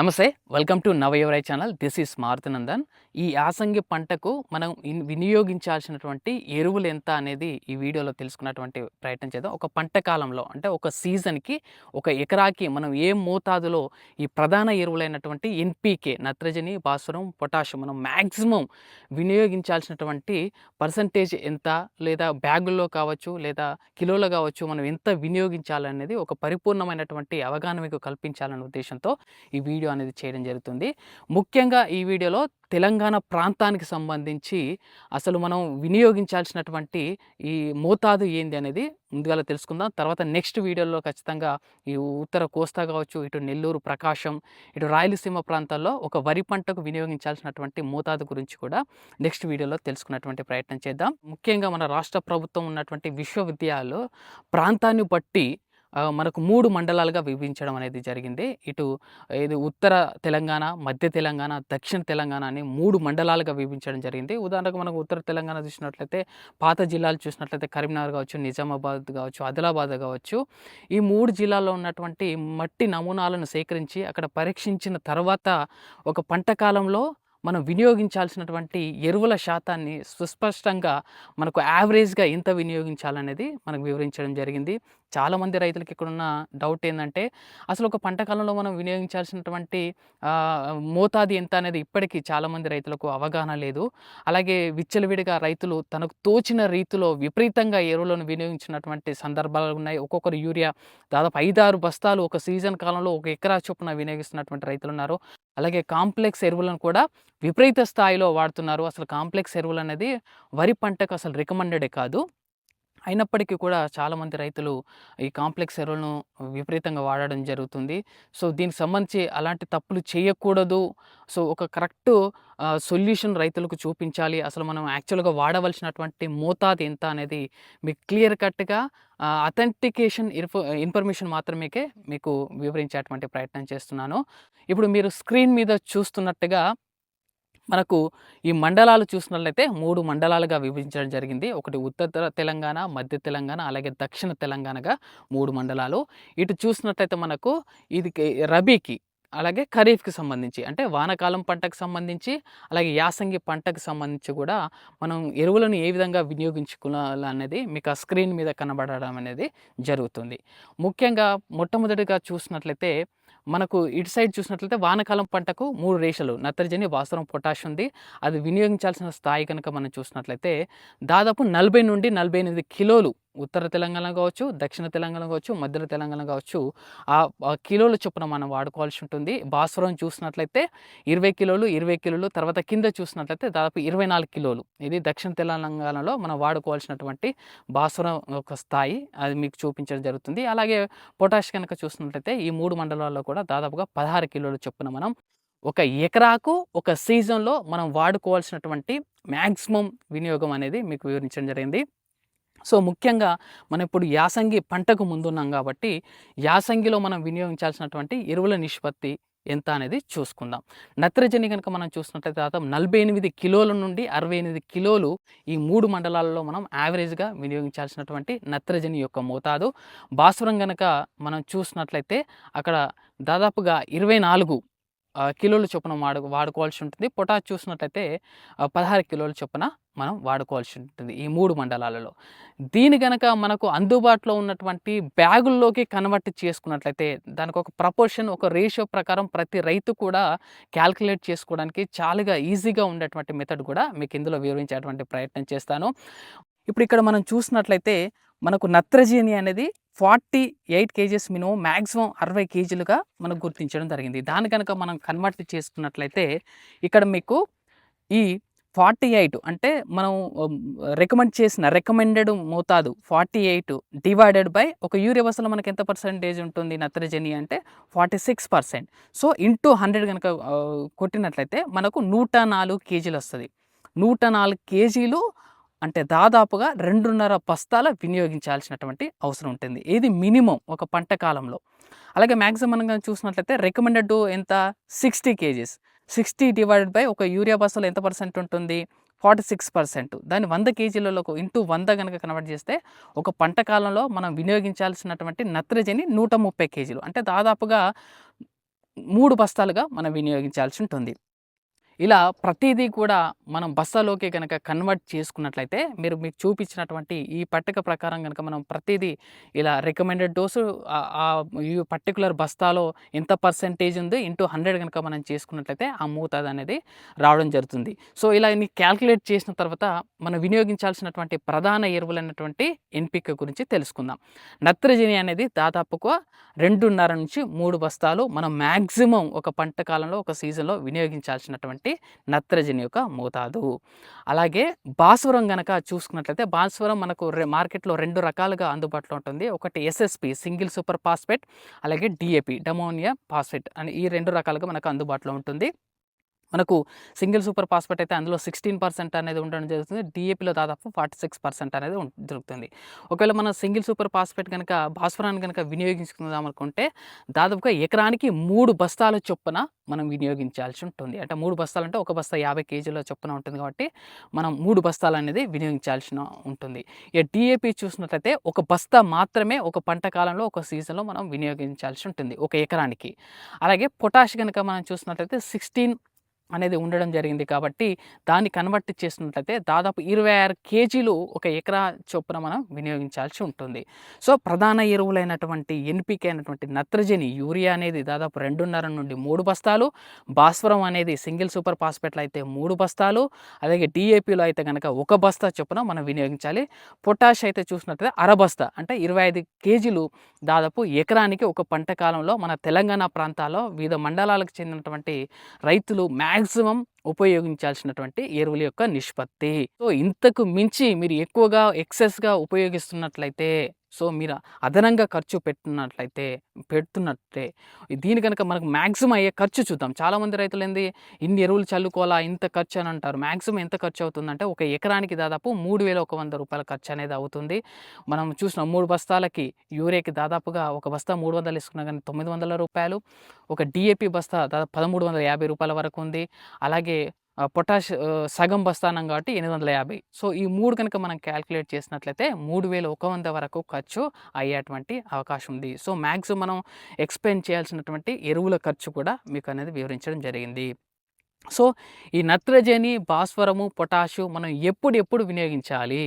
నమస్తే. Welcome to నవయువరై channel. This is Maruthinandan. ఈ యాసంగి పంటకు మనం వినియోగించాల్సినటువంటి ఎరువులు ఎంత అనేది ఈ వీడియోలో తెలుసుకున్నటువంటి ప్రయత్నం చేద్దాం. ఒక పంట కాలంలో అంటే ఒక సీజన్‌కి ఒక ఎకరాకి మనం ఏ మోతాదులో ఈ ప్రధాన ఎరువులైనటువంటి ఎన్‌పీకే నత్రజని, భాస్వరం, పొటాషియం మనం మాక్సిమం వినియోగించాల్సినటువంటి పర్సెంటేజ్ ఎంత, లేదా బ్యాగుల్లో కావచ్చు లేదా కిలోలో కావచ్చు, మనం ఎంత వినియోగించాలనేది ఒక పరిపూర్ణమైనటువంటి అవగాహన మీకు కల్పించాలనే ఉద్దేశంతో ఈ వీడియో అనేది చేయడం జరుగుతుంది. ముఖ్యంగా ఈ వీడియోలో తెలంగాణ ప్రాంతానికి సంబంధించి అసలు మనం వినియోగించాల్సినటువంటి ఈ మోతాదు ఏంది అనేది ముందుగాల తెలుసుకుందాం. తర్వాత నెక్స్ట్ వీడియోలో ఖచ్చితంగా ఈ ఉత్తర కోస్తా కావచ్చు, ఇటు నెల్లూరు, ప్రకాశం, ఇటు రాయలసీమ ప్రాంతాల్లో ఒక వరి పంటకు వినియోగించాల్సినటువంటి మోతాదు గురించి కూడా నెక్స్ట్ వీడియోలో తెలుసుకున్నటువంటి ప్రయత్నం చేద్దాం. ముఖ్యంగా మన రాష్ట్ర ప్రభుత్వం ఉన్నటువంటి విశ్వవిద్యాలయాలు ప్రాంతాన్ని బట్టి మనకు 3 మండలాలుగా విభజించడం అనేది జరిగింది. ఇది ఉత్తర తెలంగాణ, మధ్య తెలంగాణ, దక్షిణ తెలంగాణ అని 3 మండలాలుగా విభజించడం జరిగింది. ఉదాహరణకు మనకు ఉత్తర తెలంగాణ చూసినట్లయితే పాత జిల్లాలు చూసినట్లయితే కరీంనగర్ కావచ్చు, నిజామాబాద్ కావచ్చు, ఆదిలాబాద్ కావచ్చు. ఈ 3 జిల్లాల్లో ఉన్నటువంటి మట్టి నమూనాలను సేకరించి అక్కడ పరీక్షించిన తర్వాత ఒక పంట కాలంలో మనం వినియోగించాల్సినటువంటి ఎరువుల శాతాన్ని సుస్పష్టంగా మనకు యావరేజ్‌గా ఎంత వినియోగించాలనేది మనకు వివరించడం జరిగింది. చాలామంది రైతులకి ఇక్కడున్న డౌట్ ఏందంటే, అసలు ఒక పంట కాలంలో మనం వినియోగించాల్సినటువంటి మోతాదు ఎంత అనేది ఇప్పటికీ చాలామంది రైతులకు అవగాహన లేదు. అలాగే విచ్చలవిడిగా రైతులు తనకు తోచిన రీతిలో విపరీతంగా ఎరువులను వినియోగించినటువంటి సందర్భాలు ఉన్నాయి. ఒక్కొక్కరు యూరియా దాదాపు 5, 6 బస్తాలు ఒక సీజన్ కాలంలో ఒక ఎకరా చొప్పున వినియోగిస్తున్నటువంటి రైతులున్నారు. అలాగే కాంప్లెక్స్ ఎరువులను కూడా విపరీత స్థాయిలో వాడుతున్నారు. అసలు కాంప్లెక్స్ ఎరువులనేది వరి పంటకు అసలు రికమెండెడే కాదు. అయినప్పటికీ కూడా చాలామంది రైతులు ఈ కాంప్లెక్స్ ఎరువులను విపరీతంగా వాడడం జరుగుతుంది. సో, దీనికి సంబంధించి అలాంటి తప్పులు చేయకూడదు. సో, ఒక కరెక్టు సొల్యూషన్ రైతులకు చూపించాలి. అసలు మనం యాక్చువల్‌గా వాడవలసినటువంటి మోతాదు ఎంత అనేది మీకు క్లియర్ కట్‌గా అథెంటికేషన్ ఇన్ఫర్మేషన్ మాత్రమేకే మీకు వివరించేటువంటి ప్రయత్నం చేస్తున్నాను. ఇప్పుడు మీరు స్క్రీన్ మీద చూస్తున్నట్టుగా మనకు ఈ మండలాలు చూసినట్లయితే 3 మండలాలుగా విభజించడం జరిగింది. ఒకటి ఉత్తర తెలంగాణ, మధ్య తెలంగాణ, అలాగే దక్షిణ తెలంగాణగా 3 మండలాలు. ఇటు చూసినట్లయితే మనకు ఇది రబీకి, అలాగే ఖరీఫ్‌కి సంబంధించి అంటే వానాకాలం పంటకు సంబంధించి, అలాగే యాసంగి పంటకు సంబంధించి కూడా మనం ఎరువులను ఏ విధంగా వినియోగించుకోవాలనేది మీకు ఆ స్క్రీన్ మీద కనబడడం అనేది జరుగుతుంది. ముఖ్యంగా మొట్టమొదటిగా చూసినట్లయితే మనకు ఇటు సైడ్ చూసినట్లయితే వానాకాలం పంటకు 3 రేషలు నత్రజని, భాస్వరం, పొటాష్ ఉంది. అది వినియోగించాల్సిన స్థాయి కనుక మనం చూసినట్లయితే దాదాపు 40-48 కిలోలు ఉత్తర తెలంగాణ కావచ్చు, దక్షిణ తెలంగాణ కావచ్చు, మధ్య తెలంగాణ కావచ్చు, కిలోల చొప్పున మనం వాడుకోవాల్సి ఉంటుంది. భాస్వరం చూసినట్లయితే 20 కిలోలు, 20 కిలోలు, తర్వాత కింద చూసినట్లయితే దాదాపు 24 కిలోలు. ఇది దక్షిణ తెలంగాణలో మనం వాడుకోవాల్సినటువంటి భాస్వరం ఒక స్థాయి, అది మీకు చూపించడం జరుగుతుంది. అలాగే పొటాష్ కనుక చూసినట్లయితే ఈ 3 మండలాల్లో కూడా దాదాపుగా 16 కిలోల చొప్పున మనం ఒక ఎకరాకు ఒక సీజన్‌లో మనం వాడుకోవాల్సినటువంటి మాక్సిమం వినియోగం అనేది మీకు వివరించడం జరిగింది. సో, ముఖ్యంగా మనం ఇప్పుడు యాసంగి పంటకు ముందున్నాం కాబట్టి, యాసంగిలో మనం వినియోగించాల్సినటువంటి ఎరువుల నిష్పత్తి ఎంత అనేది చూసుకుందాం. నత్రజని గనుక మనం చూసినట్లయితే దాదాపు 48 కిలోల నుండి 68 కిలోలు ఈ 3 మండలాలలో మనం యావరేజ్‌గా వినియోగించాల్సినటువంటి నత్రజని యొక్క మోతాదు. భాస్వరం గనక మనం చూసినట్లయితే అక్కడ దాదాపుగా 24 కిలోల చొప్పున వాడుకోవాల్సి ఉంటుంది. పొటాష్ చూసినట్లయితే 16 కిలోల చొప్పున మనం వాడుకోవాల్సి ఉంటుంది ఈ 3 మండలాలలో. దీని గనక మనకు అందుబాటులో ఉన్నటువంటి బ్యాగుల్లోకి కన్వర్ట్ చేసుకున్నట్లయితే దానికి ఒక ప్రపోర్షన్, ఒక రేషియో ప్రకారం ప్రతి రైతు కూడా క్యాల్కులేట్ చేసుకోవడానికి చాలా ఈజీగా ఉండేటువంటి మెథడ్ కూడా మీకు ఇందులో వివరించేటువంటి ప్రయత్నం చేస్తాను. ఇప్పుడు ఇక్కడ మనం చూసినట్లయితే మనకు నత్రజని అనేది 48 కేజీస్ మినిమం, మాక్సిమం 60 కేజీలుగా మనకు గుర్తించడం జరిగింది. దాన్ని కనుక మనం కన్వర్ట్ చేసుకున్నట్లయితే ఇక్కడ మీకు ఈ 48 అంటే మనం రికమెండెడ్ మోతాదు 48 డివైడెడ్ బై ఒక యూరియా బస్తాలో మనకి ఎంత పర్సెంటేజ్ ఉంటుంది నత్రజని అంటే 46%. సో, ఇంటూ 100 కనుక కొట్టినట్లయితే మనకు 104 కేజీలు వస్తుంది. 104 కేజీలు అంటే దాదాపుగా 2.5 బస్తాల వినియోగించాల్సినటువంటి అవసరం ఉంటుంది. ఇది మినిమం ఒక పంట కాలంలో. అలాగే మాక్సిమం మనం చూసినట్లయితే రికమెండెడ్ ఎంత 60 కేజీస్. 60 డివైడెడ్ బై ఒక యూరియా బస్తాలో ఎంత పర్సెంట్ ఉంటుంది 46%. దాన్ని 100 కేజీలలో ఇంటూ 100 కనుక కన్వర్ట్ చేస్తే ఒక పంట కాలంలో మనం వినియోగించాల్సినటువంటి నత్రజని 130 కేజీలు. అంటే దాదాపుగా 3 బస్తాలుగా మనం వినియోగించాల్సి ఉంటుంది. ఇలా ప్రతీదీ కూడా మనం బస్తాలోకి గనక కన్వర్ట్ చేసుకున్నట్లయితే మీకు చూపించినటువంటి ఈ పట్టిక ప్రకారం గనక మనం ప్రతీదీ ఇలా రికమెండెడ్ డోసు ఈ పర్టిక్యులర్ బస్తాలో ఎంత పర్సెంటేజ్ ఉంది ఇంటూ 100 గనక మనం చేసుకున్నట్లయితే ఆ మోతాదు అనేది రావడం జరుగుతుంది. సో ఇలా ఇన్ని క్యాల్కులేట్ చేసిన తర్వాత మనం వినియోగించాల్సినటువంటి ప్రధాన ఎరువులైనటువంటి ఎన్పిక గురించి తెలుసుకుందాం. నత్రజని అనేది దాదాపుగా 2.5-3 బస్తాలు మనం మ్యాక్సిమం ఒక పంట కాలంలో ఒక సీజన్లో వినియోగించాల్సినటువంటి నత్రజని యొక్క మోతాదు. అలాగే భాస్వరం గనక చూసుకున్నట్లయితే భాస్వరం మనకు మార్కెట్లో 2 రకాలుగా అందుబాటులో ఉంటుంది. ఒకటి ఎస్ఎస్పి సింగిల్ సూపర్ ఫాస్ఫేట్, అలాగే డిఏపి డమోనియం ఫాస్ఫేట్ అని ఈ 2 రకాలుగా మనకు అందుబాటులో ఉంటుంది. మనకు సింగిల్ సూపర్ ఫాస్ఫేట్ అయితే అందులో 16% అనేది ఉండడం జరుగుతుంది. డిఏపిలో దాదాపు 46% అనేది దొరుకుతుంది. ఒకవేళ మనం సింగిల్ సూపర్ ఫాస్ఫేట్ కనుక భాస్వరాన్ని కనుక వినియోగించుకుందాం అనుకుంటే దాదాపుగా ఎకరానికి 3 బస్తాల చొప్పున మనం వినియోగించాల్సి ఉంటుంది. అంటే 3 బస్తాలు అంటే ఒక బస్తా 50 కేజీల చొప్పున ఉంటుంది కాబట్టి మనం 3 బస్తాలు అనేది వినియోగించాల్సి ఉంటుంది. ఇక డిఏపి చూసినట్లయితే ఒక బస్తా మాత్రమే ఒక పంట కాలంలో ఒక సీజన్లో మనం వినియోగించాల్సి ఉంటుంది ఒక ఎకరానికి. అలాగే పొటాష్ కనుక మనం చూసినట్లయితే 16 అనేది ఉండడం జరిగింది కాబట్టి దాన్ని కన్వర్ట్ చేసినట్లయితే దాదాపు 26 కేజీలు ఒక ఎకరా చొప్పున మనం వినియోగించాల్సి ఉంటుంది. సో ప్రధాన ఎరువులైనటువంటి ఎన్పికే అయినటువంటి నత్రజని యూరియా అనేది దాదాపు 2.5-3 బస్తాలు, భాస్వరం అనేది సింగిల్ సూపర్ ఫాస్ఫేట్లో అయితే 3 బస్తాలు, అలాగే డిఏపిలో అయితే కనుక 1 బస్తా చొప్పున మనం వినియోగించాలి. పొటాష్ అయితే చూసినట్లయితే అర బస్తా అంటే 25 కేజీలు దాదాపు ఎకరానికి ఒక పంట కాలంలో మన తెలంగాణ ప్రాంతాల్లో వివిధ మండలాలకు చెందినటువంటి రైతులు మ్యాక్సిమం ఉపయోగించాల్సినటువంటి ఎరువుల యొక్క నిష్పత్తి. సో ఇంతకు మించి మీరు ఎక్కువగా ఎక్సెస్గా ఉపయోగిస్తున్నట్లయితే సో మీరు అదనంగా ఖర్చు పెడుతున్నట్లే దీని కనుక మనకు మ్యాక్సిమం అయ్యే ఖర్చు చూద్దాం. చాలామంది రైతులు ఏంది ఇన్ని ఎరువులు చల్లుకోవాలా ఇంత ఖర్చు అని అంటారు. మ్యాక్సిమం ఎంత ఖర్చు అవుతుందంటే ఒక ఎకరానికి దాదాపు 3,100 రూపాయల ఖర్చు అనేది అవుతుంది. మనం చూసిన 3 బస్తాలకి యూరియాకి దాదాపుగా ఒక బస్తా 300 ఇసుకున్నా కానీ 900 రూపాయలు, ఒక డిఏపి బస్తా దాదాపు 1,350 రూపాయల వరకు ఉంది. అలాగే పొటాష్ సగం బస్తానం కాబట్టి 850. సో ఈ 3 కనుక మనం క్యాల్కులేట్ చేసినట్లయితే 3,100 వరకు ఖర్చు అయ్యేటువంటి అవకాశం ఉంది. సో మ్యాక్సిమం మనం ఎక్స్పెండ్ చేయాల్సినటువంటి ఎరువుల ఖర్చు కూడా మీకు అనేది వివరించడం జరిగింది. సో ఈ నత్రజని, భాస్వరము, పొటాషు మనం ఎప్పుడు వినియోగించాలి?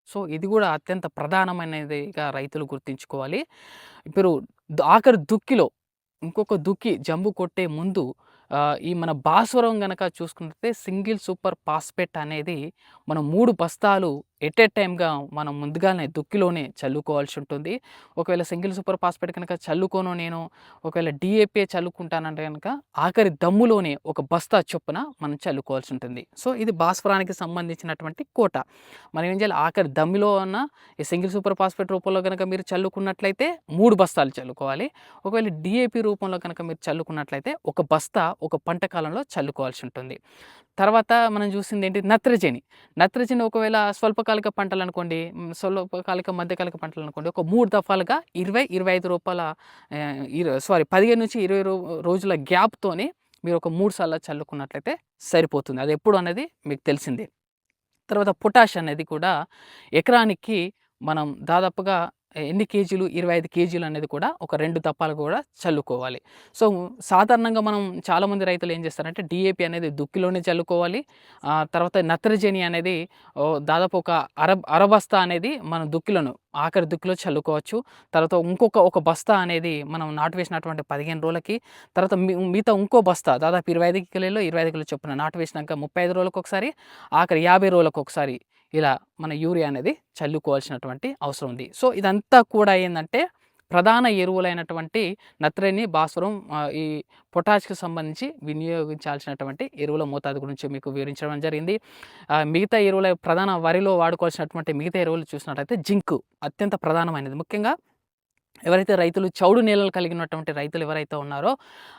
సో ఇది కూడా అత్యంత ప్రధానమైనదిగా రైతులు గుర్తుంచుకోవాలి. ఇప్పుడు ఆఖరి దుక్కిలో ఇంకొక దుక్కి జంబు కొట్టే ముందు ఈ మన భాస్వరం గనక చూసుకుంటే సింగిల్ సూపర్ ఫాస్ఫేట్ అనేది మనం 3 బస్తాలు ఎట్ ఏ టైమ్‌గా మనం ముందుగానే దుక్కిలోనే చల్లుకోవాల్సి ఉంటుంది. ఒకవేళ సింగిల్ సూపర్ ఫాస్ఫేట్ కనుక చల్లుకోను నేను ఒకవేళ డిఏపి చల్లుకుంటానంటే గనక ఆఖరి దమ్ములోనే ఒక బస్తా చొప్పున మనం చల్లుకోవాల్సి ఉంటుంది. సో ఇది భాస్వరానికి సంబంధించినటువంటి కోట. మనం ఏం చేయాలి ఆఖరి దమ్ములో ఉన్న ఈ సింగిల్ సూపర్ ఫాస్ఫేట్ రూపంలో కనుక మీరు చల్లుకున్నట్లయితే 3 బస్తాలు చల్లుకోవాలి. ఒకవేళ డిఏపి రూపంలో కనుక మీరు చల్లుకున్నట్లయితే ఒక బస్తా ఒక పంట కాలంలో చల్లుకోవాల్సి ఉంటుంది. తర్వాత మనం చూసింది ఏంటి నత్రజని. నత్రజని ఒకవేళ స్వల్పకాలిక పంటలు అనుకోండి, స్వల్పకాలిక మధ్యకాలిక పంటలు అనుకోండి ఒక 3 దఫాలుగా 20-25 రూపాయల 15-20 రోజుల గ్యాప్‌తోని మీరు ఒక 3 సార్లు చల్లుకున్నట్లయితే సరిపోతుంది. అది ఎప్పుడు అనేది మీకు తెలిసిందే. తర్వాత పొటాష్ అనేది కూడా ఎకరానికి మనం దాదాపుగా ఎన్ని కేజీలు 25 కేజీలు అనేది కూడా ఒక 2 దప్పాలు కూడా చల్లుకోవాలి. సో సాధారణంగా మనం చాలామంది రైతులు ఏం చేస్తారంటే డిఏపి అనేది దుక్కిలోనే చల్లుకోవాలి. తర్వాత నత్రజని అనేది దాదాపు ఒక అరబస్తా అనేది మనం దుక్కిలోను ఆఖరి దుక్కిలో చల్లుకోవచ్చు. తర్వాత ఒక బస్తా అనేది మనం నాటు వేసినటువంటి 15 రోజులకి తర్వాత మిగతా ఇంకో బస్తా దాదాపు 25 కిలోలు 25 కిలో చొప్పున నాటు వేసినాక 35 రోజులకు ఒకసారి ఆఖరి 50 రోజులకు ఒకసారి ఇలా మన యూరియా అనేది చల్లుకోవాల్సినటువంటి అవసరం ఉంది. సో ఇదంతా కూడా ఏందంటే ప్రధాన ఎరువులైనటువంటి నత్రజని, భాస్వరం, ఈ పొటాష్‌కి సంబంధించి వినియోగించాల్సినటువంటి ఎరువుల మోతాదు గురించి మీకు వివరించడం జరిగింది. మిగతా ఎరువుల ప్రధాన వరిలో వాడుకోవాల్సినటువంటి మిగతా ఎరువులు చూసినట్లయితే జింకు అత్యంత ప్రధానమైనది. ముఖ్యంగా ఎవరైతే రైతులు చౌడు నేలలు కలిగినటువంటి రైతులు ఎవరైతే ఉన్నారో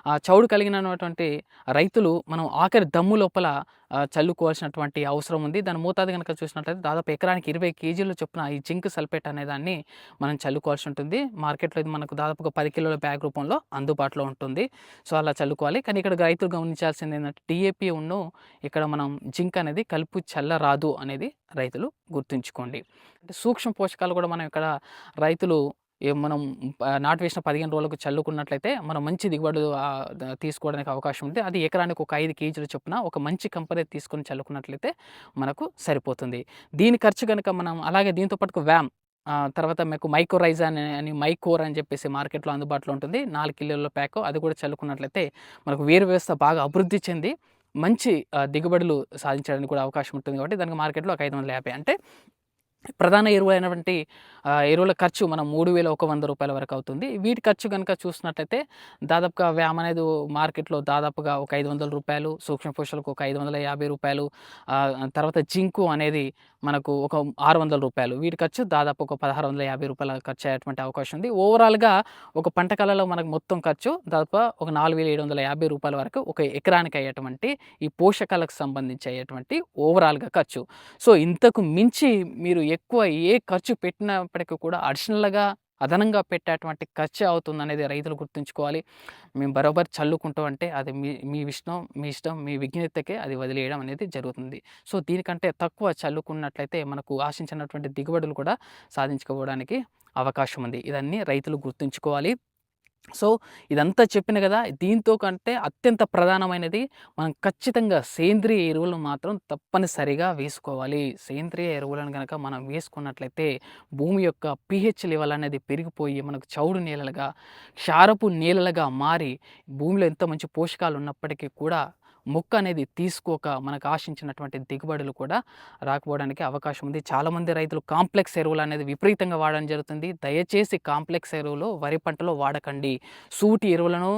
ఆ చౌడు కలిగినటువంటి రైతులు మనం ఆఖరి దమ్ము లోపల చల్లుకోవాల్సినటువంటి అవసరం ఉంది. దాని మోతాదు కనుక చూసినట్లయితే దాదాపు ఎకరానికి 20 కేజీల చొప్పున ఈ జింక్ సల్ఫేట్ అనే దాన్ని మనం చల్లుకోవాల్సి ఉంటుంది. మార్కెట్లో ఇది మనకు దాదాపుగా 10 కిలోల బ్యాగ్ రూపంలో అందుబాటులో ఉంటుంది. సో అలా చల్లుకోవాలి. కానీ ఇక్కడ రైతులు గమనించాల్సింది ఏంటంటే డిఏపి ఇక్కడ మనం జింక్ అనేది కలుపు చల్లరాదు అనేది రైతులు గుర్తుంచుకోండి. అంటే సూక్ష్మ పోషకాలు కూడా మనం ఇక్కడ రైతులు మనం నాటు వేసిన 15 రోజులకు చల్లుకున్నట్లయితే మనం మంచి దిగుబడులు తీసుకోవడానికి అవకాశం ఉంది. అది ఎకరానికి ఒక 5 కేజీల చొప్పున ఒక మంచి కంపెనీ తీసుకొని చల్లుకున్నట్లయితే మనకు సరిపోతుంది. దీని ఖర్చు గనుక మనం అలాగే దీంతో పాటు వ్యామ్ తర్వాత మీకు మైకోరైజా అని మైకోర్ అని చెప్పేసి మార్కెట్‌లో అందుబాటులో ఉంటుంది. 4 కిలోల ప్యాకు అది కూడా చల్లుకున్నట్లయితే మనకు వేరు వ్యవస్థ బాగా అభివృద్ధి చెంది మంచి దిగుబడులు సాధించడానికి కూడా అవకాశం ఉంటుంది కాబట్టి దానికి మార్కెట్‌లో ఒక 550 అంటే ప్రధాన ఎరువులైనటువంటి ఎరువుల ఖర్చు మనం 3,100 రూపాయల వరకు అవుతుంది. వీటి ఖర్చు గనుక చూసినట్లయితే దాదాపుగా వ్యామ్ అనేది మార్కెట్‌లో దాదాపుగా ఒక 500 రూపాయలు, సూక్ష్మ పోషకాలకు ఒక 550 రూపాయలు, తర్వాత జింకు అనేది మనకు ఒక 600 రూపాయలు. వీటి ఖర్చు దాదాపు ఒక 1,650 రూపాయల ఖర్చు అయ్యేటువంటి అవకాశం ఉంది. ఓవరాల్‌గా ఒక పంట కాలంలో మనకు మొత్తం ఖర్చు దాదాపు ఒక 4,750 రూపాయల వరకు ఒక ఎకరానికి అయ్యేటువంటి ఈ పోషకాలకు సంబంధించి అయ్యేటువంటి ఓవరాల్‌గా ఖర్చు. సో, ఇంతకు మించి మీరు ఎక్కువ ఏ ఖర్చు పెట్టినప్పటికీ కూడా అడిషనల్‌గా అదనంగా పెట్టేటువంటి ఖర్చే అవుతుందనేది రైతులు గుర్తుంచుకోవాలి. మేము బరోబర్ చల్లుకుంటాం అంటే అది మీ ఇష్టం, మీ విజ్ఞతకే అది వదిలేయడం అనేది జరుగుతుంది. సో, దీనికంటే తక్కువ చల్లుకున్నట్లయితే మనకు ఆశించినటువంటి దిగుబడులు కూడా సాధించుకోవడానికి అవకాశం ఉంది. ఇదన్నీ రైతులు గుర్తుంచుకోవాలి. సో, ఇదంతా చెప్పిన కదా! దీంతో కంటే అత్యంత ప్రధానమైనది మనం ఖచ్చితంగా సేంద్రియ ఎరువులు మాత్రం తప్పనిసరిగా వేసుకోవాలి. సేంద్రియ ఎరువులను గనక మనం వేసుకున్నట్లయితే భూమి యొక్క పీహెచ్ లెవెల్ అనేది పెరిగిపోయి మనకు చౌడు నేలలుగా, క్షారపు నేలలుగా మారి భూమిలో ఎంత మంచి పోషకాలు ఉన్నప్పటికీ కూడా మొక్క అనేది తీసుకోక మనకు ఆశించినటువంటి దిగుబడులు కూడా రాకపోవడానికి అవకాశం ఉంది. చాలామంది రైతులు కాంప్లెక్స్ ఎరువులు అనేది విపరీతంగా వాడడం జరుగుతుంది. దయచేసి కాంప్లెక్స్ ఎరువులు వరి పంటలో వాడకండి. సూటి ఎరువులను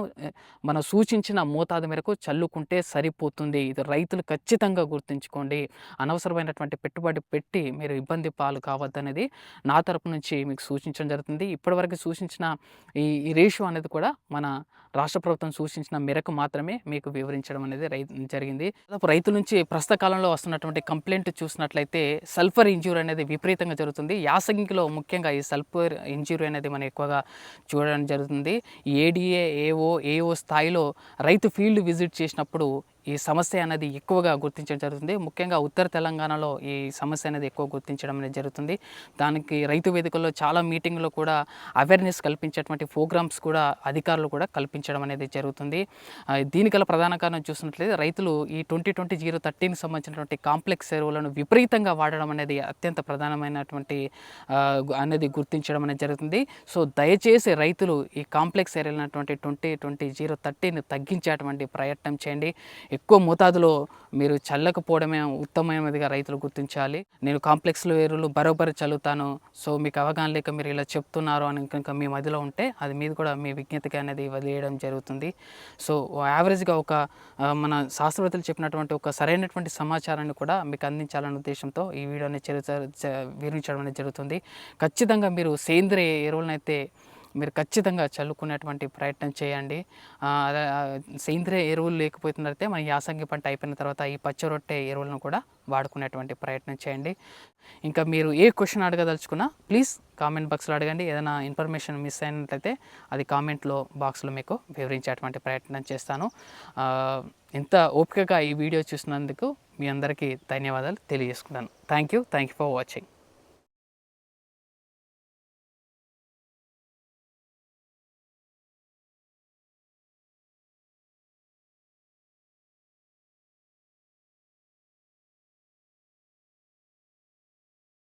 మనం సూచించిన మోతాదు మేరకు చల్లుకుంటే సరిపోతుంది. ఇది రైతులు ఖచ్చితంగా గుర్తుంచుకోండి. అనవసరమైనటువంటి పెట్టుబడి పెట్టి మీరు ఇబ్బంది పాలు కావద్దనేది నా తరపు నుంచి మీకు సూచించడం జరుగుతుంది. ఇప్పటివరకు సూచించిన ఈ రేషియో అనేది కూడా మన రాష్ట్ర ప్రభుత్వం సూచించిన మేరకు మాత్రమే మీకు వివరించడం అనేది జరిగింది. రైతుల నుంచి ప్రస్తుత కాలంలో వస్తున్నటువంటి కంప్లైంట్ చూసినట్లయితే సల్ఫర్ ఇంజ్యూరీ అనేది విపరీతంగా జరుగుతుంది. యాసంగిలో ముఖ్యంగా ఈ సల్ఫర్ ఇంజ్యూరీ అనేది మనం ఎక్కువగా చూడడం జరుగుతుంది. ఏడీఏ, ఏఓ స్థాయిలో రైతు ఫీల్డ్ విజిట్ చేసినప్పుడు ఈ సమస్య అనేది ఎక్కువగా గుర్తించడం జరుగుతుంది. ముఖ్యంగా ఉత్తర తెలంగాణలో ఈ సమస్య అనేది ఎక్కువ గుర్తించడం అనేది జరుగుతుంది. దానికి రైతు వేదికల్లో చాలా మీటింగ్లో కూడా అవేర్నెస్ కల్పించేటువంటి ప్రోగ్రామ్స్ కూడా అధికారులు కూడా కల్పించడం అనేది జరుగుతుంది. దీనికల ప్రధాన కారణం చూసినట్లయితే రైతులు ఈ 2020-30కి సంబంధించినటువంటి కాంప్లెక్స్ ఎరువులను విపరీతంగా వాడడం అనేది అత్యంత ప్రధానమైనటువంటి అనేది గుర్తించడం అనేది జరుగుతుంది. సో, దయచేసి రైతులు ఈ కాంప్లెక్స్ ఎరువులైనటువంటి 2020-30ని తగ్గించేటువంటి ప్రయత్నం చేయండి. ఎక్కువ మోతాదులో మీరు చల్లకపోవడమే ఉత్తమమైనదిగా రైతులు గుర్తించాలి. నేను కాంప్లెక్స్‌లో ఎరువులు బరోబర్ చల్లుతాను. సో, మీకు అవగాహన లేక మీరు ఇలా చెప్తున్నారు అని కనుక మీ మదిలో ఉంటే అది మీది కూడా మీ విజ్ఞతకి అనేది వదిలేయడం జరుగుతుంది. సో, యావరేజ్‌గా ఒక మన శాస్త్రవేత్తలు చెప్పినటువంటి ఒక సరైనటువంటి సమాచారాన్ని కూడా మీకు అందించాలనే ఉద్దేశంతో ఈ వీడియోని వివరించడం అనేది జరుగుతుంది. ఖచ్చితంగా మీరు సేంద్రియ ఎరువులనైతే మీరు ఖచ్చితంగా చల్లుకునేటువంటి ప్రయత్నం చేయండి. సేంద్రియ ఎరువులు లేకపోతున్నట్లయితే మన యాసంగి పంట అయిపోయిన తర్వాత ఈ పచ్చ రొట్టె ఎరువులను కూడా వాడుకునేటువంటి ప్రయత్నం చేయండి. ఇంకా మీరు ఏ క్వశ్చన్ అడగదలుచుకున్నా ప్లీజ్ కామెంట్ బాక్స్లో అడగండి. ఏదైనా ఇన్ఫర్మేషన్ మిస్ అయినట్లయితే అది కామెంట్లో బాక్స్లో మీకు వివరించేటువంటి ప్రయత్నం చేస్తాను. ఇంత ఓపికగా ఈ వీడియో చూసినందుకు మీ అందరికీ ధన్యవాదాలు తెలియజేసుకుంటాను. Thank you for watching.